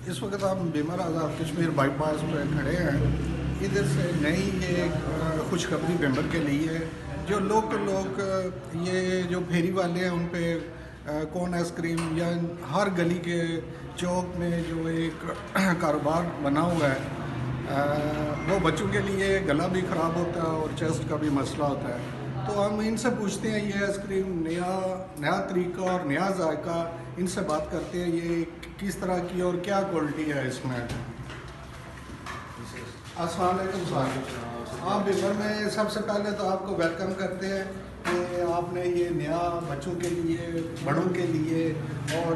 इस वक्त हम बीमर आज़ाद कश्मीर बाईपास पर खड़े हैं। इधर से नई ये खुशखबरी बीमर के लिए है। जो लोग ये जो फेरी वाले हैं उन पे कौन आइसक्रीम या हर गली के चौक में जो एक कारोबार बना हुआ है, वो बच्चों के लिए गला भी ख़राब होता है और चेस्ट का भी मसला होता है। तो हम इनसे पूछते हैं ये आइसक्रीम नया तरीका और नया जायका, इनसे बात करते हैं ये किस तरह की और क्या क्वालिटी है इसमें। अस्सलाम वालेकुम साहब, आप बीमर में सबसे पहले तो आपको वेलकम करते हैं कि आपने ये नया बच्चों के लिए, बड़ों के लिए और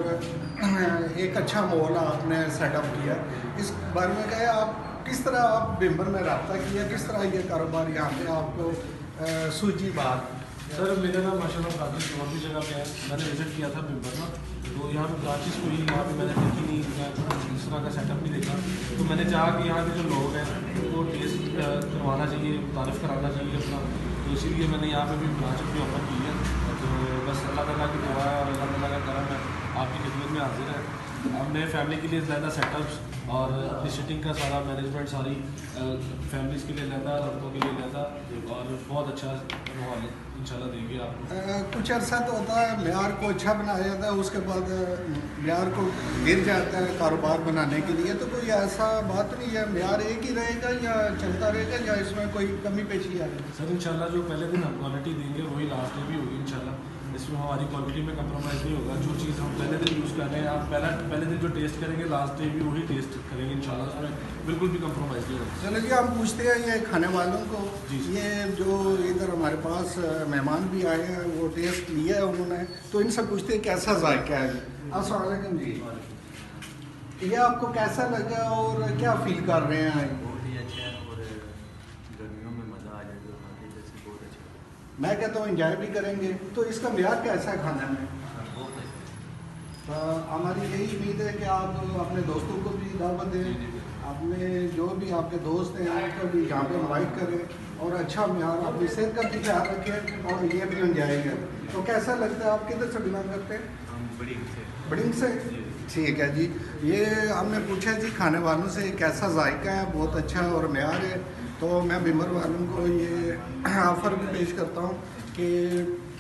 एक अच्छा माहौल आपने सेटअप किया। इस बारे में कहे आप किस तरह आप बीमर में रब्ता किया, किस तरह ये कारोबार यहाँ पे आपको सूझी बात। सर मेरा नाम माशाल्लाह कादिर और भी जगह पे है। मैंने विज़िट किया था बीमर ना, तो यहाँ पे ब्रांचेस कोई यहाँ पे मैंने देखी नहीं, मैं इस तरह का सेटअप नहीं देखा। तो मैंने चाहा कि यहाँ के जो लोग हैं उनको टेस्ट करवाना चाहिए, तारीफ़ कराना चाहिए अपना, तो इसीलिए मैंने यहाँ पे भी ब्रांच अपनी ओपन की है। तो बस अल्लाह ताला की दुआ है और अल्लाह ताला का करम है, आपकी खिदमत में हाजिर है। हमने फैमिली के लिए ज़्यादा सेटअप्स और अपनी सिटिंग का सारा मैनेजमेंट, सारी फैमिलीज़ के लिए ज़्यादा, लड़कों के लिए ज़्यादा, और बहुत अच्छा माहौल इंशाल्लाह देंगे आपको। कुछ अर्सा तो होता है म्यार को अच्छा बनाया जाता है, उसके बाद म्यार को गिर जाता है कारोबार बनाने के लिए। तो कोई ऐसा बात नहीं है, म्यार एक ही रहेगा या चलता रहेगा या इसमें कोई कमी पेशी आएगी? सर इंशाल्लाह जो पहले दिन हम क्वालिटी देंगे वही लास्ट डे भी होगी इंशाल्लाह। इसमें हमारी क्वालिटी में कंप्रोमाइज़ नहीं होगा। जो चीज़ हम पहले दिन यूज़ कर रहे हैं, आप पहले दिन जो टेस्ट करेंगे लास्ट डे भी वही टेस्ट करेंगे इंशाल्लाह, उसमें बिल्कुल भी कंप्रोमाइज़ नहीं होगा। चलो जी, हम पूछते हैं ये खाने वालों को। जी। ये जो इधर हमारे पास मेहमान भी आए हैं, वो टेस्ट लिया है उन्होंने, तो इनसे पूछते हैं कैसा जायका है जी। अस्सलाम वालेकुम जी, ये आपको कैसा लगा और क्या फील कर रहे हैं? बहुत ही अच्छा है और गर्मियों में मज़ा आ जाएगा खाने जैसे, बहुत अच्छा। मैं कहता हूँ एंजॉय भी करेंगे। तो इसका मियार कैसा है खाने में? बहुत अच्छा। तो हमारी यही उम्मीद है कि आप अपने दोस्तों को भी दावत दें, अपने जो भी आपके दोस्त हैं उनको भी यहाँ पे इनवाइट करें और अच्छा म्यार, अपनी सेहत का भी ख्याल रखें और ये भी एंजॉय करें। तो कैसा लगता है? आप किधर से बिलोंग करते हैं? हम बड़िंग से। ठीक है जी, ये हमने पूछा जी खाने वालों से कैसा जायका है। बहुत अच्छा और म्यार है। तो मैं बीमर वालों को ये ऑफ़र भी पेश करता हूँ कि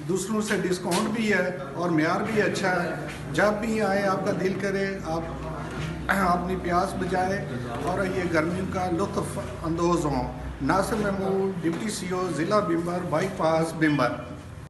दूसरों से डिस्काउंट भी है और म्यार भी अच्छा है। जब भी आए आपका दिल करे आप अपनी प्यास बुझाए और ये गर्मियों का लुत्फ़ अंदोज़ हों। नासिर महमूद, डिप्टी CO ज़िला बीमर, बाईपास बीमर।